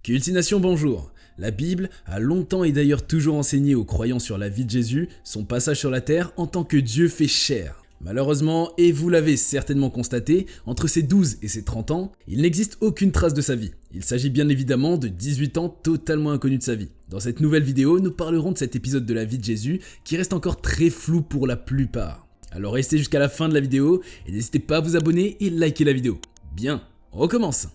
Cultination bonjour. La Bible a longtemps et d'ailleurs toujours enseigné aux croyants sur la vie de Jésus, son passage sur la terre en tant que Dieu fait chair. Malheureusement, et vous l'avez certainement constaté, entre ses 12 et ses 30 ans, il n'existe aucune trace de sa vie. Il s'agit bien évidemment de 18 ans totalement inconnus de sa vie. Dans cette nouvelle vidéo, nous parlerons de cet épisode de la vie de Jésus qui reste encore très flou pour la plupart. Alors restez jusqu'à la fin de la vidéo et n'hésitez pas à vous abonner et liker la vidéo. Bien, on recommence.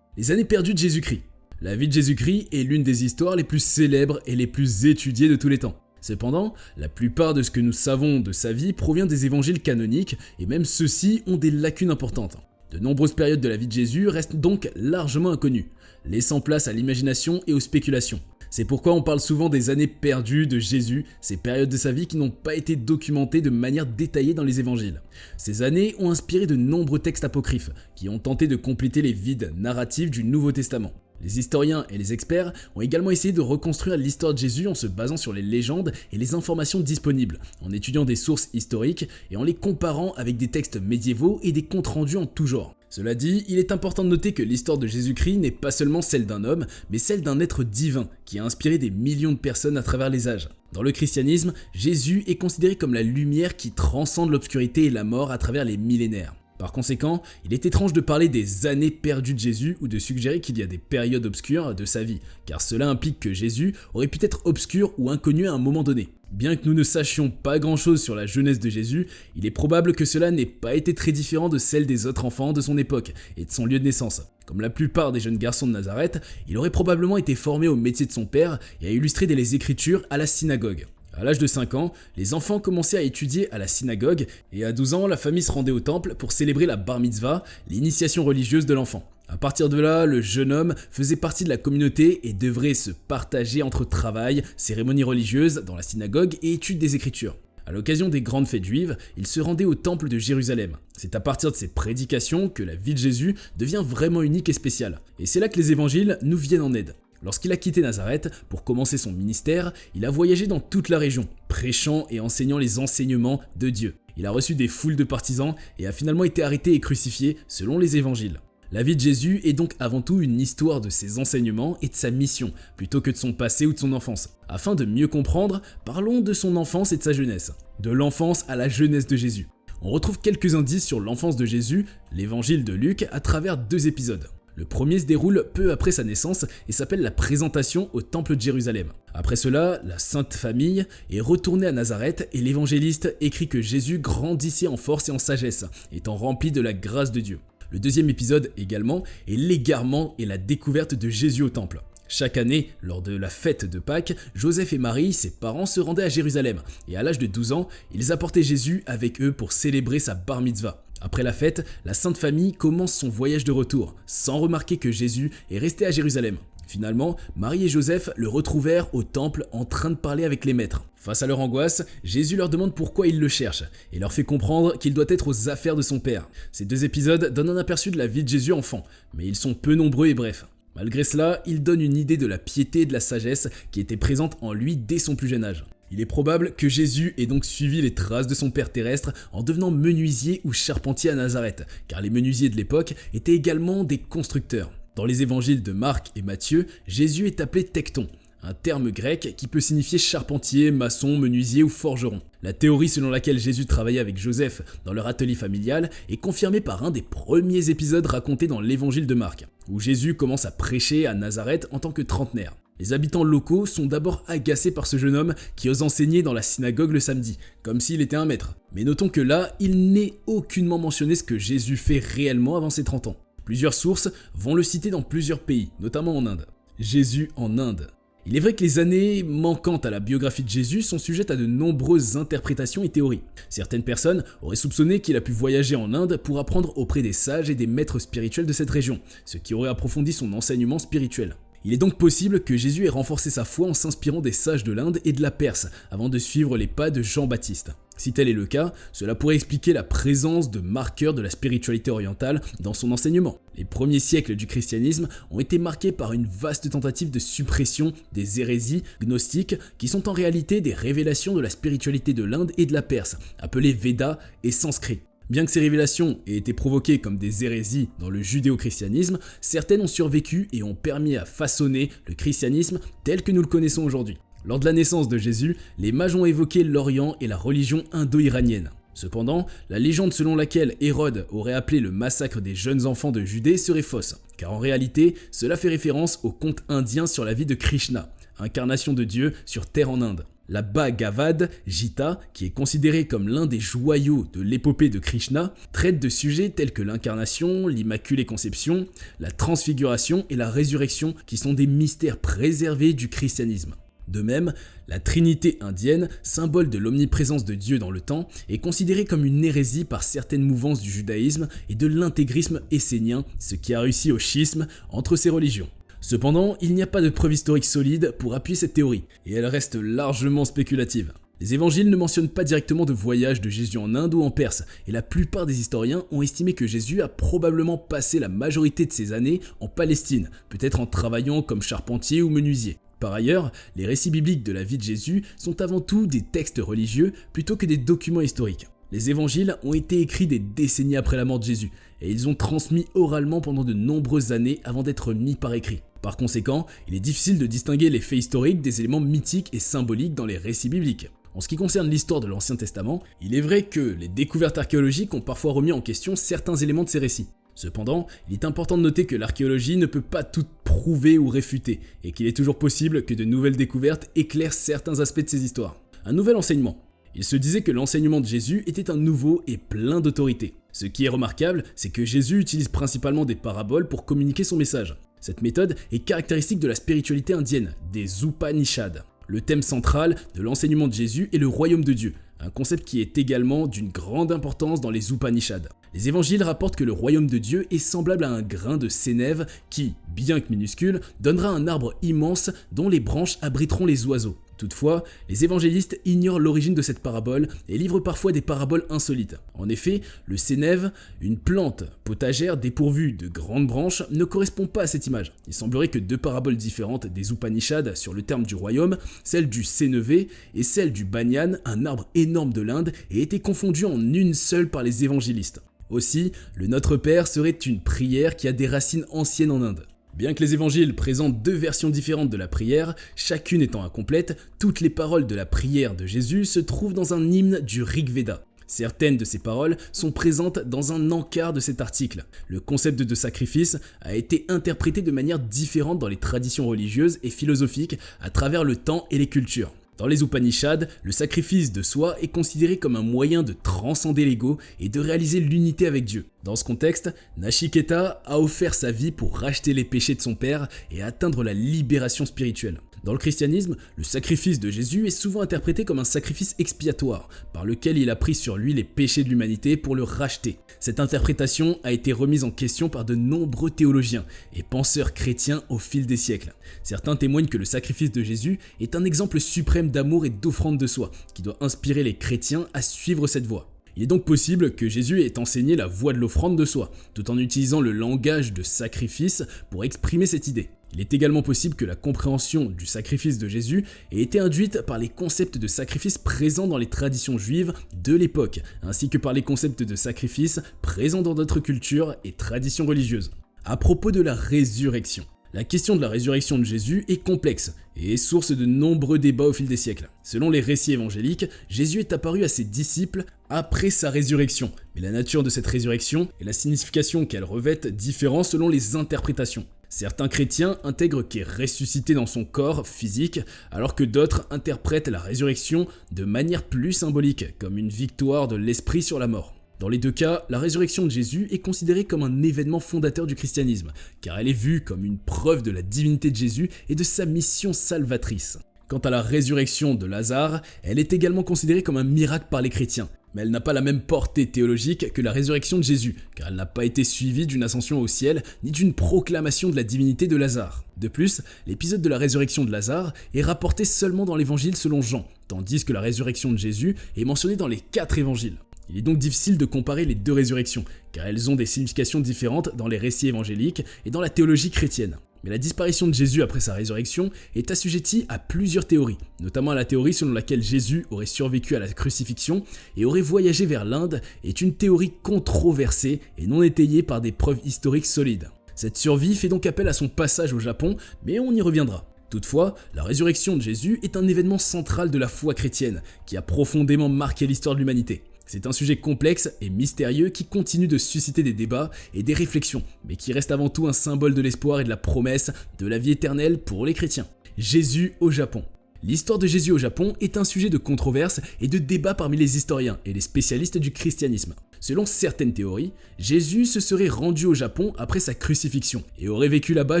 Les années perdues de Jésus-Christ. La vie de Jésus-Christ est l'une des histoires les plus célèbres et les plus étudiées de tous les temps. Cependant, la plupart de ce que nous savons de sa vie provient des évangiles canoniques et même ceux-ci ont des lacunes importantes. De nombreuses périodes de la vie de Jésus restent donc largement inconnues, laissant place à l'imagination et aux spéculations. C'est pourquoi on parle souvent des années perdues de Jésus, ces périodes de sa vie qui n'ont pas été documentées de manière détaillée dans les évangiles. Ces années ont inspiré de nombreux textes apocryphes, qui ont tenté de compléter les vides narratifs du Nouveau Testament. Les historiens et les experts ont également essayé de reconstruire l'histoire de Jésus en se basant sur les légendes et les informations disponibles, en étudiant des sources historiques et en les comparant avec des textes médiévaux et des comptes rendus en tout genre. Cela dit, il est important de noter que l'histoire de Jésus-Christ n'est pas seulement celle d'un homme, mais celle d'un être divin qui a inspiré des millions de personnes à travers les âges. Dans le christianisme, Jésus est considéré comme la lumière qui transcende l'obscurité et la mort à travers les millénaires. Par conséquent, il est étrange de parler des années perdues de Jésus ou de suggérer qu'il y a des périodes obscures de sa vie, car cela implique que Jésus aurait pu être obscur ou inconnu à un moment donné. Bien que nous ne sachions pas grand chose sur la jeunesse de Jésus, il est probable que cela n'ait pas été très différent de celle des autres enfants de son époque et de son lieu de naissance. Comme la plupart des jeunes garçons de Nazareth, il aurait probablement été formé au métier de son père et a illustré les Écritures à la synagogue. À l'âge de 5 ans, les enfants commençaient à étudier à la synagogue et à 12 ans, la famille se rendait au temple pour célébrer la bar mitzvah, l'initiation religieuse de l'enfant. À partir de là, le jeune homme faisait partie de la communauté et devrait se partager entre travail, cérémonies religieuses dans la synagogue et études des Écritures. À l'occasion des grandes fêtes juives, il se rendait au temple de Jérusalem. C'est à partir de ces prédications que la vie de Jésus devient vraiment unique et spéciale. Et c'est là que les évangiles nous viennent en aide. Lorsqu'il a quitté Nazareth pour commencer son ministère, il a voyagé dans toute la région, prêchant et enseignant les enseignements de Dieu. Il a reçu des foules de partisans et a finalement été arrêté et crucifié selon les évangiles. La vie de Jésus est donc avant tout une histoire de ses enseignements et de sa mission, plutôt que de son passé ou de son enfance. Afin de mieux comprendre, parlons de son enfance et de sa jeunesse. De l'enfance à la jeunesse de Jésus. On retrouve quelques indices sur l'enfance de Jésus, l'évangile de Luc, à travers 2 épisodes. Le premier se déroule peu après sa naissance et s'appelle la présentation au temple de Jérusalem. Après cela, la Sainte Famille est retournée à Nazareth et l'évangéliste écrit que Jésus grandissait en force et en sagesse, étant rempli de la grâce de Dieu. Le deuxième épisode également est l'égarement et la découverte de Jésus au temple. Chaque année, lors de la fête de Pâques, Joseph et Marie, ses parents, se rendaient à Jérusalem et à l'âge de 12 ans, ils apportaient Jésus avec eux pour célébrer sa bar mitzvah. Après la fête, la Sainte Famille commence son voyage de retour, sans remarquer que Jésus est resté à Jérusalem. Finalement, Marie et Joseph le retrouvèrent au temple en train de parler avec les maîtres. Face à leur angoisse, Jésus leur demande pourquoi ils le cherchent et leur fait comprendre qu'il doit être aux affaires de son père. Ces 2 épisodes donnent un aperçu de la vie de Jésus enfant, mais ils sont peu nombreux et brefs. Malgré cela, ils donnent une idée de la piété et de la sagesse qui étaient présentes en lui dès son plus jeune âge. Il est probable que Jésus ait donc suivi les traces de son père terrestre en devenant menuisier ou charpentier à Nazareth, car les menuisiers de l'époque étaient également des constructeurs. Dans les évangiles de Marc et Matthieu, Jésus est appelé tekton, un terme grec qui peut signifier charpentier, maçon, menuisier ou forgeron. La théorie selon laquelle Jésus travaillait avec Joseph dans leur atelier familial est confirmée par un des premiers épisodes racontés dans l'évangile de Marc, où Jésus commence à prêcher à Nazareth en tant que trentenaire. Les habitants locaux sont d'abord agacés par ce jeune homme qui ose enseigner dans la synagogue le samedi, comme s'il était un maître. Mais notons que là, il n'est aucunement mentionné ce que Jésus fait réellement avant ses 30 ans. Plusieurs sources vont le citer dans plusieurs pays, notamment en Inde. Jésus en Inde. Il est vrai que les années manquant à la biographie de Jésus sont sujettes à de nombreuses interprétations et théories. Certaines personnes auraient soupçonné qu'il a pu voyager en Inde pour apprendre auprès des sages et des maîtres spirituels de cette région, ce qui aurait approfondi son enseignement spirituel. Il est donc possible que Jésus ait renforcé sa foi en s'inspirant des sages de l'Inde et de la Perse, avant de suivre les pas de Jean-Baptiste. Si tel est le cas, cela pourrait expliquer la présence de marqueurs de la spiritualité orientale dans son enseignement. Les premiers siècles du christianisme ont été marqués par une vaste tentative de suppression des hérésies gnostiques qui sont en réalité des révélations de la spiritualité de l'Inde et de la Perse, appelées Védas et Sanskrit. Bien que ces révélations aient été provoquées comme des hérésies dans le judéo-christianisme, certaines ont survécu et ont permis à façonner le christianisme tel que nous le connaissons aujourd'hui. Lors de la naissance de Jésus, les mages ont évoqué l'Orient et la religion indo-iranienne. Cependant, la légende selon laquelle Hérode aurait appelé le massacre des jeunes enfants de Judée serait fausse, car en réalité, cela fait référence au conte indien sur la vie de Krishna, incarnation de Dieu sur terre en Inde. La Bhagavad Gita, qui est considérée comme l'un des joyaux de l'épopée de Krishna, traite de sujets tels que l'incarnation, l'immaculée conception, la transfiguration et la résurrection qui sont des mystères préservés du christianisme. De même, la Trinité indienne, symbole de l'omniprésence de Dieu dans le temps, est considérée comme une hérésie par certaines mouvances du judaïsme et de l'intégrisme essénien, ce qui a réussi au schisme entre ces religions. Cependant, il n'y a pas de preuve historique solide pour appuyer cette théorie, et elle reste largement spéculative. Les évangiles ne mentionnent pas directement de voyage de Jésus en Inde ou en Perse, et la plupart des historiens ont estimé que Jésus a probablement passé la majorité de ses années en Palestine, peut-être en travaillant comme charpentier ou menuisier. Par ailleurs, les récits bibliques de la vie de Jésus sont avant tout des textes religieux plutôt que des documents historiques. Les évangiles ont été écrits des décennies après la mort de Jésus, et ils ont transmis oralement pendant de nombreuses années avant d'être mis par écrit. Par conséquent, il est difficile de distinguer les faits historiques des éléments mythiques et symboliques dans les récits bibliques. En ce qui concerne l'histoire de l'Ancien Testament, il est vrai que les découvertes archéologiques ont parfois remis en question certains éléments de ces récits. Cependant, il est important de noter que l'archéologie ne peut pas tout prouver ou réfuter, et qu'il est toujours possible que de nouvelles découvertes éclairent certains aspects de ces histoires. Un nouvel enseignement. Il se disait que l'enseignement de Jésus était un nouveau et plein d'autorité. Ce qui est remarquable, c'est que Jésus utilise principalement des paraboles pour communiquer son message. Cette méthode est caractéristique de la spiritualité indienne, des Upanishads. Le thème central de l'enseignement de Jésus est le royaume de Dieu, un concept qui est également d'une grande importance dans les Upanishads. Les évangiles rapportent que le royaume de Dieu est semblable à un grain de sénève qui, bien que minuscule, donnera un arbre immense dont les branches abriteront les oiseaux. Toutefois, les évangélistes ignorent l'origine de cette parabole et livrent parfois des paraboles insolites. En effet, le sénève, une plante potagère dépourvue de grandes branches, ne correspond pas à cette image. Il semblerait que deux paraboles différentes des Upanishads sur le terme du royaume, celle du sénévé et celle du banyan, un arbre énorme de l'Inde, aient été confondues en une seule par les évangélistes. Aussi, le Notre Père serait une prière qui a des racines anciennes en Inde. Bien que les évangiles présentent deux versions différentes de la prière, chacune étant incomplète, toutes les paroles de la prière de Jésus se trouvent dans un hymne du Rig Veda. Certaines de ces paroles sont présentes dans un encart de cet article. Le concept de sacrifice a été interprété de manière différente dans les traditions religieuses et philosophiques à travers le temps et les cultures. Dans les Upanishads, le sacrifice de soi est considéré comme un moyen de transcender l'ego et de réaliser l'unité avec Dieu. Dans ce contexte, Nachiketa a offert sa vie pour racheter les péchés de son père et atteindre la libération spirituelle. Dans le christianisme, le sacrifice de Jésus est souvent interprété comme un sacrifice expiatoire, par lequel il a pris sur lui les péchés de l'humanité pour le racheter. Cette interprétation a été remise en question par de nombreux théologiens et penseurs chrétiens au fil des siècles. Certains témoignent que le sacrifice de Jésus est un exemple suprême d'amour et d'offrande de soi, qui doit inspirer les chrétiens à suivre cette voie. Il est donc possible que Jésus ait enseigné la voie de l'offrande de soi, tout en utilisant le langage de sacrifice pour exprimer cette idée. Il est également possible que la compréhension du sacrifice de Jésus ait été induite par les concepts de sacrifice présents dans les traditions juives de l'époque, ainsi que par les concepts de sacrifice présents dans d'autres cultures et traditions religieuses. À propos de la résurrection. La question de la résurrection de Jésus est complexe et est source de nombreux débats au fil des siècles. Selon les récits évangéliques, Jésus est apparu à ses disciples après sa résurrection, mais la nature de cette résurrection et la signification qu'elle revêt diffèrent selon les interprétations. Certains chrétiens intègrent qu'il est ressuscité dans son corps physique, alors que d'autres interprètent la résurrection de manière plus symbolique, comme une victoire de l'esprit sur la mort. Dans les deux cas, la résurrection de Jésus est considérée comme un événement fondateur du christianisme, car elle est vue comme une preuve de la divinité de Jésus et de sa mission salvatrice. Quant à la résurrection de Lazare, elle est également considérée comme un miracle par les chrétiens, mais elle n'a pas la même portée théologique que la résurrection de Jésus, car elle n'a pas été suivie d'une ascension au ciel, ni d'une proclamation de la divinité de Lazare. De plus, l'épisode de la résurrection de Lazare est rapporté seulement dans l'évangile selon Jean, tandis que la résurrection de Jésus est mentionnée dans les 4 évangiles. Il est donc difficile de comparer les deux résurrections, car elles ont des significations différentes dans les récits évangéliques et dans la théologie chrétienne. Mais la disparition de Jésus après sa résurrection est assujettie à plusieurs théories, notamment à la théorie selon laquelle Jésus aurait survécu à la crucifixion et aurait voyagé vers l'Inde, est une théorie controversée et non étayée par des preuves historiques solides. Cette survie fait donc appel à son passage au Japon, mais on y reviendra. Toutefois, la résurrection de Jésus est un événement central de la foi chrétienne qui a profondément marqué l'histoire de l'humanité. C'est un sujet complexe et mystérieux qui continue de susciter des débats et des réflexions, mais qui reste avant tout un symbole de l'espoir et de la promesse de la vie éternelle pour les chrétiens. Jésus au Japon. L'histoire de Jésus au Japon est un sujet de controverse et de débat parmi les historiens et les spécialistes du christianisme. Selon certaines théories, Jésus se serait rendu au Japon après sa crucifixion et aurait vécu là-bas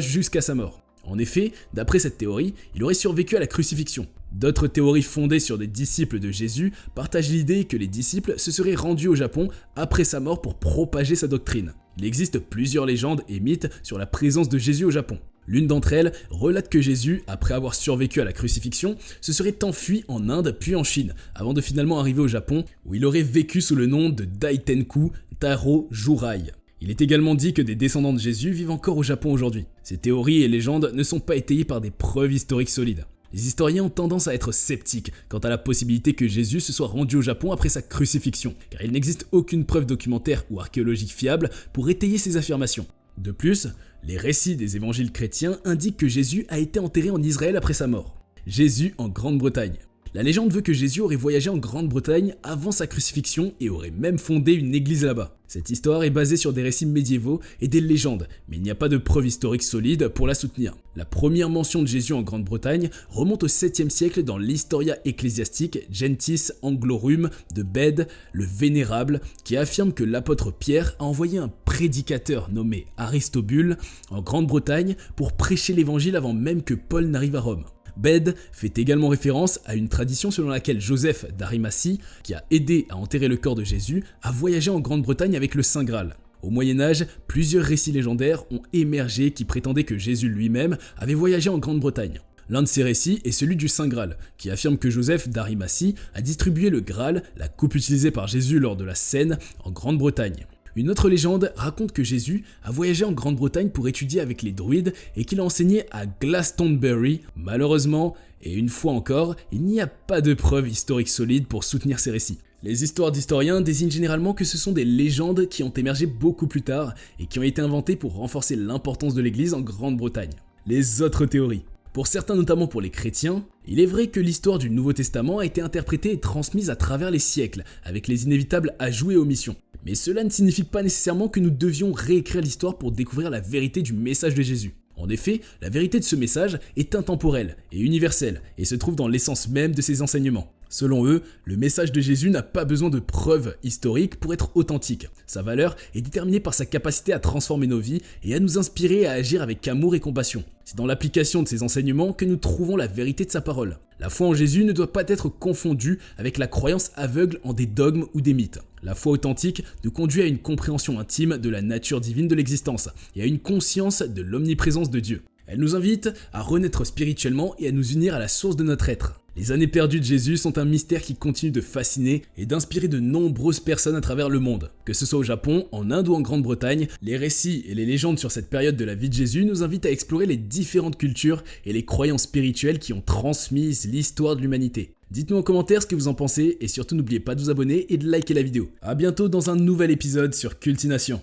jusqu'à sa mort. En effet, d'après cette théorie, il aurait survécu à la crucifixion. D'autres théories fondées sur des disciples de Jésus partagent l'idée que les disciples se seraient rendus au Japon après sa mort pour propager sa doctrine. Il existe plusieurs légendes et mythes sur la présence de Jésus au Japon. L'une d'entre elles relate que Jésus, après avoir survécu à la crucifixion, se serait enfui en Inde puis en Chine, avant de finalement arriver au Japon, où il aurait vécu sous le nom de Daitenku Taro Jurai. Il est également dit que des descendants de Jésus vivent encore au Japon aujourd'hui. Ces théories et légendes ne sont pas étayées par des preuves historiques solides. Les historiens ont tendance à être sceptiques quant à la possibilité que Jésus se soit rendu au Japon après sa crucifixion, car il n'existe aucune preuve documentaire ou archéologique fiable pour étayer ces affirmations. De plus, les récits des évangiles chrétiens indiquent que Jésus a été enterré en Israël après sa mort. Jésus en Grande-Bretagne. La légende veut que Jésus aurait voyagé en Grande-Bretagne avant sa crucifixion et aurait même fondé une église là-bas. Cette histoire est basée sur des récits médiévaux et des légendes, mais il n'y a pas de preuves historiques solides pour la soutenir. La première mention de Jésus en Grande-Bretagne remonte au 7e siècle dans l'Historia Ecclesiastique Gentis Anglorum de Bede le Vénérable, qui affirme que l'apôtre Pierre a envoyé un prédicateur nommé Aristobule en Grande-Bretagne pour prêcher l'évangile avant même que Paul n'arrive à Rome. Bede fait également référence à une tradition selon laquelle Joseph d'Arimathie, qui a aidé à enterrer le corps de Jésus, a voyagé en Grande-Bretagne avec le Saint Graal. Au Moyen-Âge, plusieurs récits légendaires ont émergé qui prétendaient que Jésus lui-même avait voyagé en Grande-Bretagne. L'un de ces récits est celui du Saint Graal, qui affirme que Joseph d'Arimathie a distribué le Graal, la coupe utilisée par Jésus lors de la scène, en Grande-Bretagne. Une autre légende raconte que Jésus a voyagé en Grande-Bretagne pour étudier avec les druides et qu'il a enseigné à Glastonbury. Malheureusement, et une fois encore, il n'y a pas de preuves historiques solides pour soutenir ces récits. Les histoires d'historiens désignent généralement que ce sont des légendes qui ont émergé beaucoup plus tard et qui ont été inventées pour renforcer l'importance de l'Église en Grande-Bretagne. Les autres théories. Pour certains, notamment pour les chrétiens, il est vrai que l'histoire du Nouveau Testament a été interprétée et transmise à travers les siècles, avec les inévitables ajouts et omissions. Mais cela ne signifie pas nécessairement que nous devions réécrire l'histoire pour découvrir la vérité du message de Jésus. En effet, la vérité de ce message est intemporelle et universelle et se trouve dans l'essence même de ses enseignements. Selon eux, le message de Jésus n'a pas besoin de preuves historiques pour être authentique. Sa valeur est déterminée par sa capacité à transformer nos vies et à nous inspirer à agir avec amour et compassion. C'est dans l'application de ses enseignements que nous trouvons la vérité de sa parole. La foi en Jésus ne doit pas être confondue avec la croyance aveugle en des dogmes ou des mythes. La foi authentique nous conduit à une compréhension intime de la nature divine de l'existence et à une conscience de l'omniprésence de Dieu. Elle nous invite à renaître spirituellement et à nous unir à la source de notre être. Les années perdues de Jésus sont un mystère qui continue de fasciner et d'inspirer de nombreuses personnes à travers le monde. Que ce soit au Japon, en Inde ou en Grande-Bretagne, les récits et les légendes sur cette période de la vie de Jésus nous invitent à explorer les différentes cultures et les croyances spirituelles qui ont transmis l'histoire de l'humanité. Dites-nous en commentaire ce que vous en pensez et surtout n'oubliez pas de vous abonner et de liker la vidéo. A bientôt dans un nouvel épisode sur Cultination.